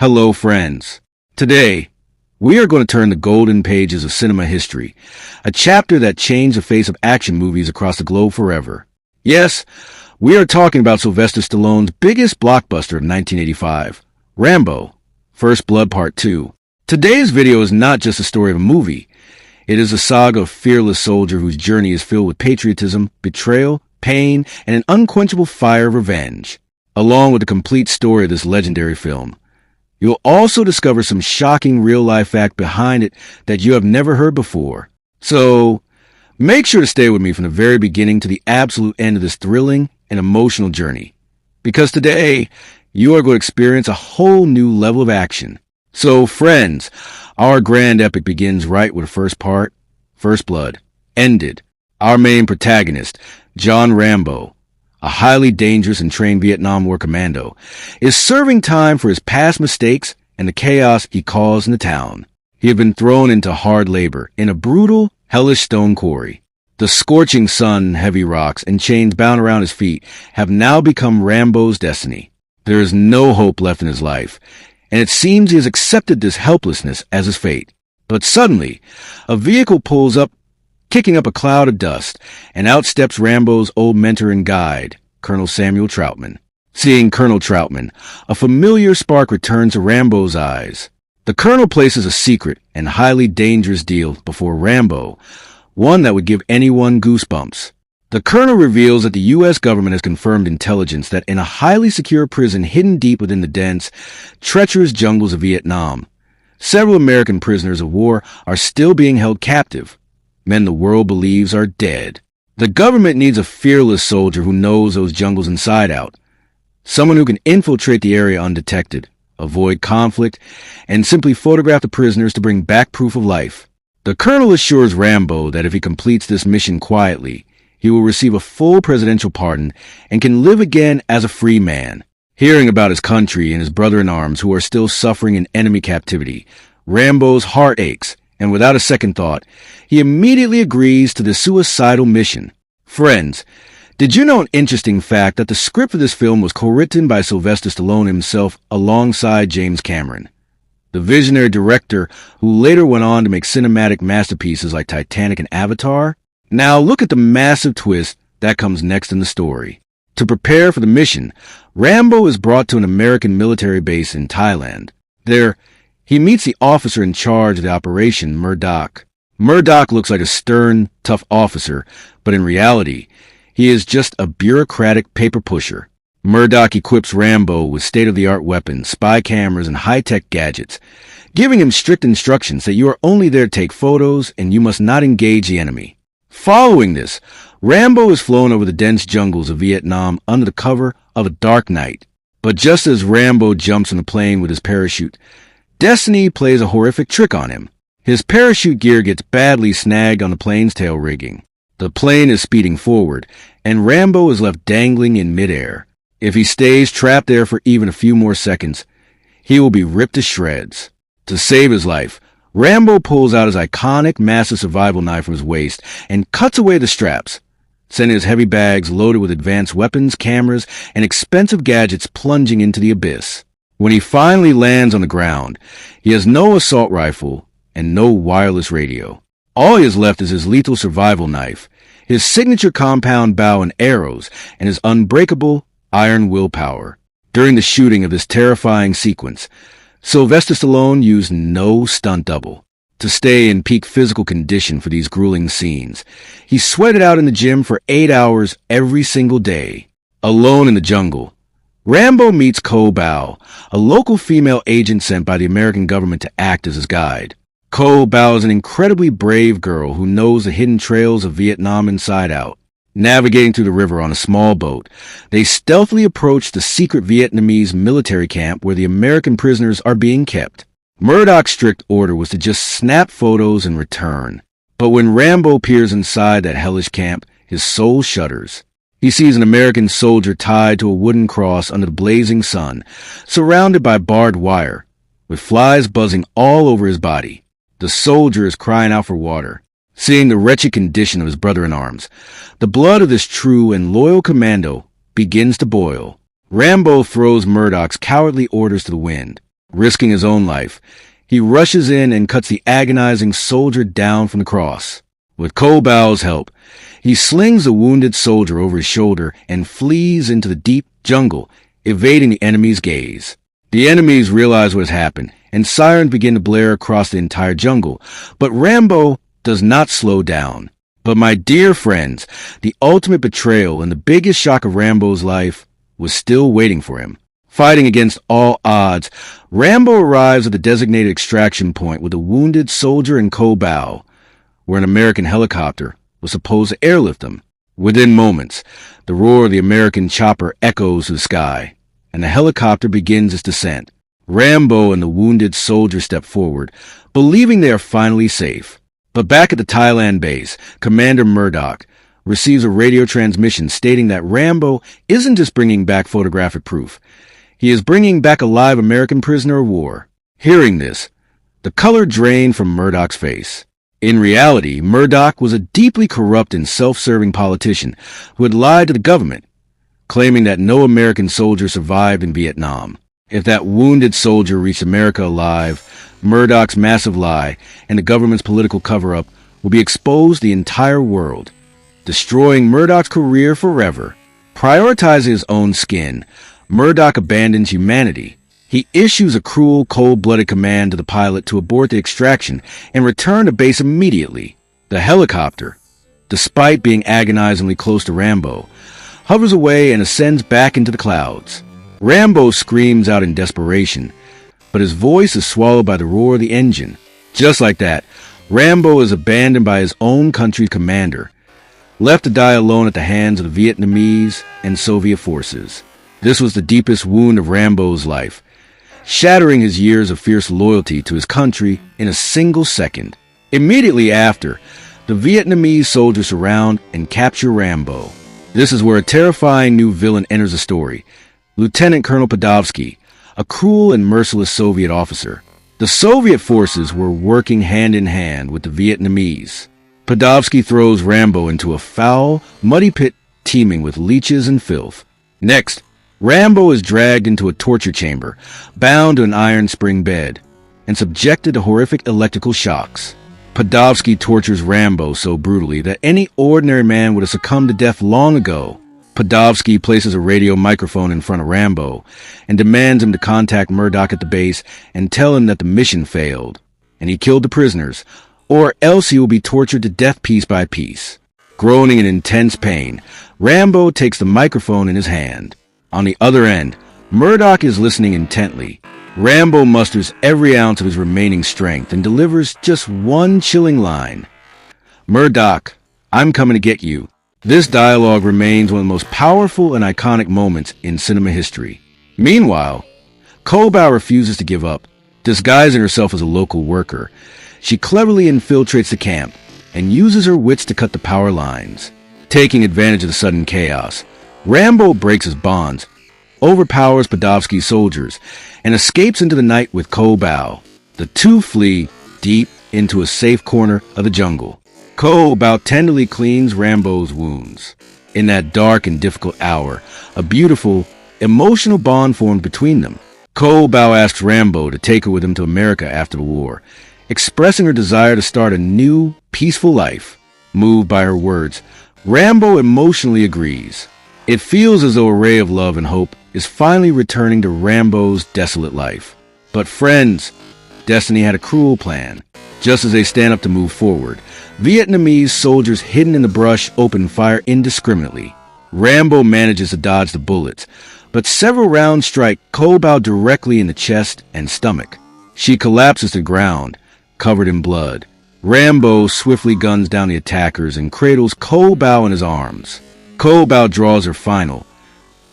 Hello, friends. Today, we are going to turn the golden pages of cinema history, a chapter that changed the face of action movies across the globe forever. Yes, we are talking about Sylvester Stallone's biggest blockbuster of 1985, Rambo First Blood Part 2. Today's video is not just a story of a movie. It is a saga of a fearless soldier whose journey is filled with patriotism, betrayal, pain, and an unquenchable fire of revenge. Along with the complete story of this legendary film, you'll also discover some shocking real-life fact behind it that you have never heard before. So, make sure to stay with me from the very beginning to the absolute end of this thrilling and emotional journey. Because today, you are going to experience a whole new level of action. So, friends, our grand epic begins right with the first part, First Blood. Ended. Our main protagonist, John Rambo, a highly dangerous and trained Vietnam War commando, is serving time for his past mistakes and the chaos he caused in the town. He had been thrown into hard labor in a brutal, hellish stone quarry. The scorching sun, heavy rocks, and chains bound around his feet have now become Rambo's destiny. There is no hope left in his life, and it seems he has accepted this helplessness as his fate. But suddenly, a vehicle pulls up, kicking up a cloud of dust, and out steps Rambo's old mentor and guide, Colonel Samuel Troutman. Seeing Colonel Troutman, a familiar spark returns to Rambo's eyes. The colonel places a secret and highly dangerous deal before Rambo, one that would give anyone goosebumps. The colonel reveals that the U.S. government has confirmed intelligence that in a highly secure prison hidden deep within the dense, treacherous jungles of Vietnam, several American prisoners of war are still being held captive. Men the world believes are dead. The government needs a fearless soldier who knows those jungles inside out. Someone who can infiltrate the area undetected, avoid conflict, and simply photograph the prisoners to bring back proof of life. The colonel assures Rambo that if he completes this mission quietly, he will receive a full presidential pardon and can live again as a free man. Hearing about his country and his brother-in-arms who are still suffering in enemy captivity, Rambo's heart aches, and without a second thought, he immediately agrees to the suicidal mission. Friends, did you know an interesting fact that the script for this film was co-written by Sylvester Stallone himself alongside James Cameron, the visionary director who later went on to make cinematic masterpieces like Titanic and Avatar? Now look at the massive twist that comes next in the story. To prepare for the mission, Rambo is brought to an American military base in Thailand. There, he meets the officer in charge of the operation, Murdoch. Murdoch looks like a stern, tough officer, but in reality, he is just a bureaucratic paper pusher. Murdoch equips Rambo with state-of-the-art weapons, spy cameras, and high-tech gadgets, giving him strict instructions that you are only there to take photos and you must not engage the enemy. Following this, Rambo is flown over the dense jungles of Vietnam under the cover of a dark night. But just as Rambo jumps on the plane with his parachute, Destiny plays a horrific trick on him. His parachute gear gets badly snagged on the plane's tail rigging. The plane is speeding forward, and Rambo is left dangling in midair. If he stays trapped there for even a few more seconds, he will be ripped to shreds. To save his life, Rambo pulls out his iconic massive survival knife from his waist and cuts away the straps, sending his heavy bags loaded with advanced weapons, cameras, and expensive gadgets plunging into the abyss. When he finally lands on the ground, he has no assault rifle and no wireless radio. All he has left is his lethal survival knife, his signature compound bow and arrows, and his unbreakable iron willpower. During the shooting of this terrifying sequence, Sylvester Stallone used no stunt double. To stay in peak physical condition for these grueling scenes, he sweated out in the gym for 8 hours every single day. Alone in the jungle, Rambo meets Ko Bao, a local female agent sent by the American government to act as his guide. Ko Bao is an incredibly brave girl who knows the hidden trails of Vietnam inside out. Navigating through the river on a small boat, they stealthily approach the secret Vietnamese military camp where the American prisoners are being kept. Murdoch's strict order was to just snap photos and return. But when Rambo peers inside that hellish camp, his soul shudders. He sees an American soldier tied to a wooden cross under the blazing sun, surrounded by barbed wire, with flies buzzing all over his body. The soldier is crying out for water. Seeing the wretched condition of his brother-in-arms, the blood of this true and loyal commando begins to boil. Rambo throws Murdoch's cowardly orders to the wind. Risking his own life, he rushes in and cuts the agonizing soldier down from the cross. With Ko Bao's help, he slings the wounded soldier over his shoulder and flees into the deep jungle, evading the enemy's gaze. The enemies realize what has happened, and sirens begin to blare across the entire jungle. But Rambo does not slow down. But my dear friends, the ultimate betrayal and the biggest shock of Rambo's life was still waiting for him. Fighting against all odds, Rambo arrives at the designated extraction point with a wounded soldier and Ko Bao, where an American helicopter was supposed to airlift him. Within moments, the roar of the American chopper echoes to the sky, and the helicopter begins its descent. Rambo and the wounded soldier step forward, believing they are finally safe. But back at the Thailand base, Commander Murdoch receives a radio transmission stating that Rambo isn't just bringing back photographic proof. He is bringing back a live American prisoner of war. Hearing this, the color drained from Murdoch's face. In reality, Murdoch was a deeply corrupt and self-serving politician who had lied to the government, claiming that no American soldier survived in Vietnam. If that wounded soldier reached America alive, Murdoch's massive lie and the government's political cover-up will be exposed to the entire world, destroying Murdoch's career forever. Prioritizing his own skin, Murdoch abandons humanity. He issues a cruel, cold-blooded command to the pilot to abort the extraction and return to base immediately. The helicopter, despite being agonizingly close to Rambo, hovers away and ascends back into the clouds. Rambo screams out in desperation, but his voice is swallowed by the roar of the engine. Just like that, Rambo is abandoned by his own country's commander, left to die alone at the hands of the Vietnamese and Soviet forces. This was the deepest wound of Rambo's life, shattering his years of fierce loyalty to his country in a single second. Immediately after, the Vietnamese soldiers surround and capture Rambo. This is where a terrifying new villain enters the story, Lieutenant Colonel Podolsky, a cruel and merciless Soviet officer. The Soviet forces were working hand in hand with the Vietnamese. Podolsky throws Rambo into a foul, muddy pit teeming with leeches and filth. Next, Rambo is dragged into a torture chamber, bound to an iron spring bed, and subjected to horrific electrical shocks. Podolsky tortures Rambo so brutally that any ordinary man would have succumbed to death long ago. Podolsky places a radio microphone in front of Rambo and demands him to contact Murdoch at the base and tell him that the mission failed, and he killed the prisoners, or else he will be tortured to death piece by piece. Groaning in intense pain, Rambo takes the microphone in his hand. On the other end, Murdoch is listening intently. Rambo musters every ounce of his remaining strength and delivers just one chilling line. "Murdoch, I'm coming to get you." This dialogue remains one of the most powerful and iconic moments in cinema history. Meanwhile, Ko Bao refuses to give up. Disguising herself as a local worker, she cleverly infiltrates the camp and uses her wits to cut the power lines. Taking advantage of the sudden chaos, Rambo breaks his bonds, overpowers Podolsky's soldiers, and escapes into the night with Ko Bao. The two flee deep into a safe corner of the jungle. Ko Bao tenderly cleans Rambo's wounds. In that dark and difficult hour, a beautiful, emotional bond formed between them. Ko Bao asks Rambo to take her with him to America after the war, expressing her desire to start a new, peaceful life. Moved by her words, Rambo emotionally agrees. It feels as though a ray of love and hope is finally returning to Rambo's desolate life. But friends, destiny had a cruel plan. Just as they stand up to move forward, Vietnamese soldiers hidden in the brush open fire indiscriminately. Rambo manages to dodge the bullets, but several rounds strike Ko Bao directly in the chest and stomach. She collapses to the ground, covered in blood. Rambo swiftly guns down the attackers and cradles Ko Bao in his arms. Ko Bao draws her final,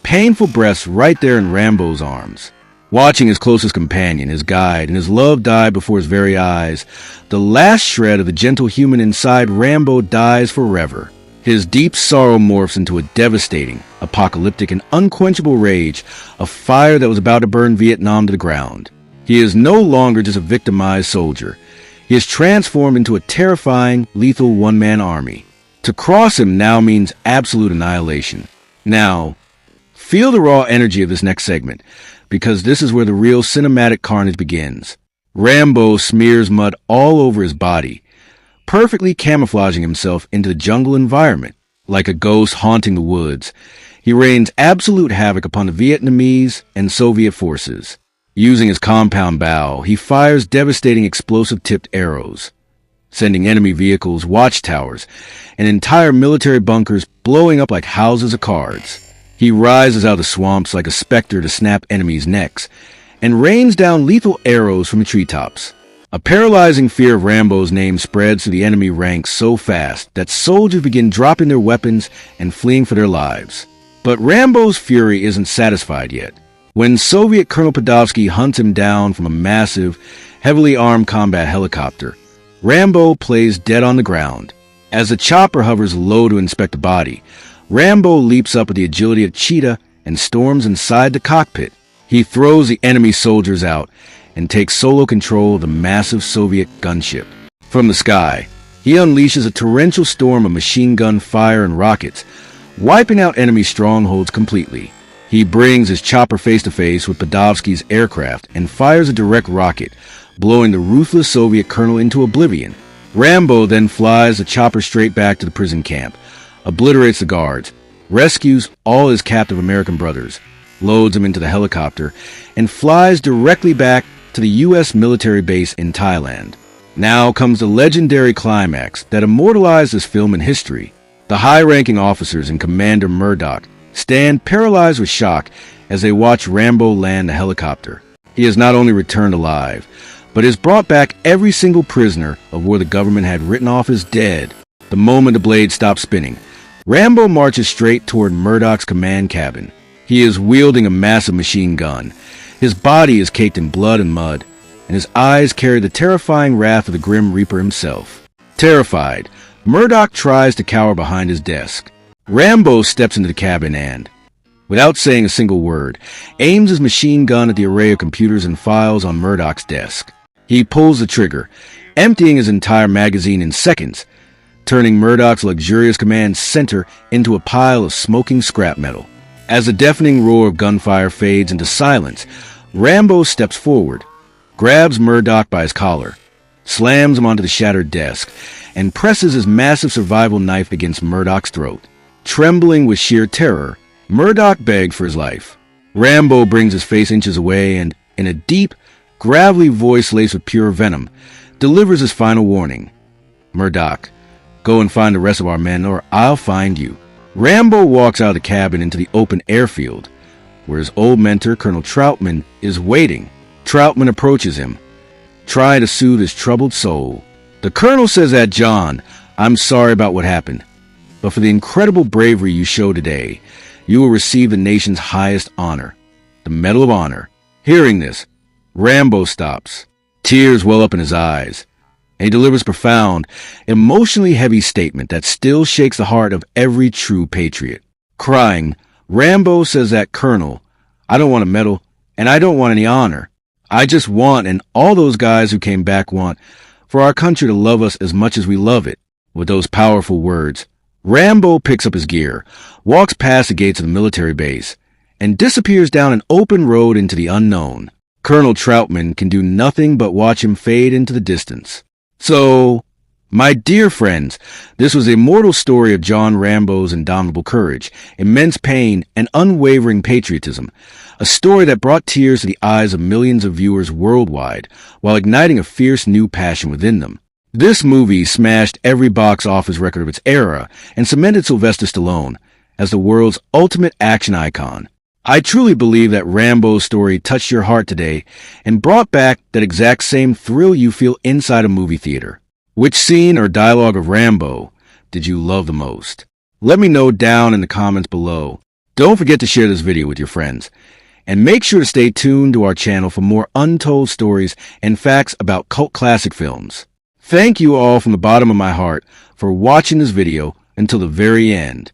painful breaths right there in Rambo's arms. Watching his closest companion, his guide, and his love die before his very eyes, the last shred of the gentle human inside Rambo dies forever. His deep sorrow morphs into a devastating, apocalyptic, and unquenchable rage, a fire that was about to burn Vietnam to the ground. He is no longer just a victimized soldier. He is transformed into a terrifying, lethal one-man army. To cross him now means absolute annihilation. Now, feel the raw energy of this next segment. because this is where the real cinematic carnage begins. Rambo smears mud all over his body, perfectly camouflaging himself into the jungle environment. Like a ghost haunting the woods, he rains absolute havoc upon the Vietnamese and Soviet forces. Using his compound bow, he fires devastating explosive-tipped arrows, sending enemy vehicles, watchtowers, and entire military bunkers blowing up like houses of cards. He rises out of the swamps like a specter to snap enemies' necks, and rains down lethal arrows from the treetops. A paralyzing fear of Rambo's name spreads to the enemy ranks so fast that soldiers begin dropping their weapons and fleeing for their lives. But Rambo's fury isn't satisfied yet. When Soviet Colonel Podolsky hunts him down from a massive, heavily armed combat helicopter, Rambo plays dead on the ground. As the chopper hovers low to inspect the body, Rambo leaps up with the agility of a cheetah and storms inside the cockpit. He throws the enemy soldiers out and takes solo control of the massive Soviet gunship. From the sky, he unleashes a torrential storm of machine gun fire and rockets, wiping out enemy strongholds completely. He brings his chopper face-to-face with Podolsky's aircraft and fires a direct rocket, blowing the ruthless Soviet colonel into oblivion. Rambo then flies the chopper straight back to the prison camp, obliterates the guards, rescues all his captive American brothers, loads them into the helicopter, and flies directly back to the U.S. military base in Thailand. Now comes the legendary climax that immortalized this film in history. The high-ranking officers and Commander Murdoch stand paralyzed with shock as they watch Rambo land the helicopter. He has not only returned alive, but has brought back every single prisoner of war the government had written off as dead. The moment the blade stops spinning, Rambo marches straight toward Murdoch's command cabin. He is wielding a massive machine gun. His body is caked in blood and mud, and his eyes carry the terrifying wrath of the Grim Reaper himself. Terrified, Murdoch tries to cower behind his desk. Rambo steps into the cabin and, without saying a single word, aims his machine gun at the array of computers and files on Murdoch's desk. He pulls the trigger, emptying his entire magazine in seconds, turning Murdoch's luxurious command center into a pile of smoking scrap metal. As the deafening roar of gunfire fades into silence, Rambo steps forward, grabs Murdoch by his collar, slams him onto the shattered desk, and presses his massive survival knife against Murdoch's throat. Trembling with sheer terror, Murdoch begged for his life. Rambo brings his face inches away and, in a deep, gravelly voice laced with pure venom, delivers his final warning. Murdoch, go and find the rest of our men, or I'll find you. Rambo walks out of the cabin into the open airfield, where his old mentor, Colonel Troutman, is waiting. Troutman approaches him, trying to soothe his troubled soul. The colonel says that, John, I'm sorry about what happened, but for the incredible bravery you showed today, you will receive the nation's highest honor, the Medal of Honor. Hearing this, Rambo stops. Tears well up in his eyes, and he delivers a profound, emotionally heavy statement that still shakes the heart of every true patriot. Crying, Rambo says that, Colonel, I don't want a medal, and I don't want any honor. I just want, and all those guys who came back want, for our country to love us as much as we love it. With those powerful words, Rambo picks up his gear, walks past the gates of the military base, and disappears down an open road into the unknown. Colonel Troutman can do nothing but watch him fade into the distance. So, my dear friends, this was the immortal story of John Rambo's indomitable courage, immense pain, and unwavering patriotism. A story that brought tears to the eyes of millions of viewers worldwide, while igniting a fierce new passion within them. This movie smashed every box office record of its era and cemented Sylvester Stallone as the world's ultimate action icon. I truly believe that Rambo's story touched your heart today and brought back that exact same thrill you feel inside a movie theater. Which scene or dialogue of Rambo did you love the most? Let me know down in the comments below. Don't forget to share this video with your friends. And make sure to stay tuned to our channel for more untold stories and facts about cult classic films. Thank you all from the bottom of my heart for watching this video until the very end.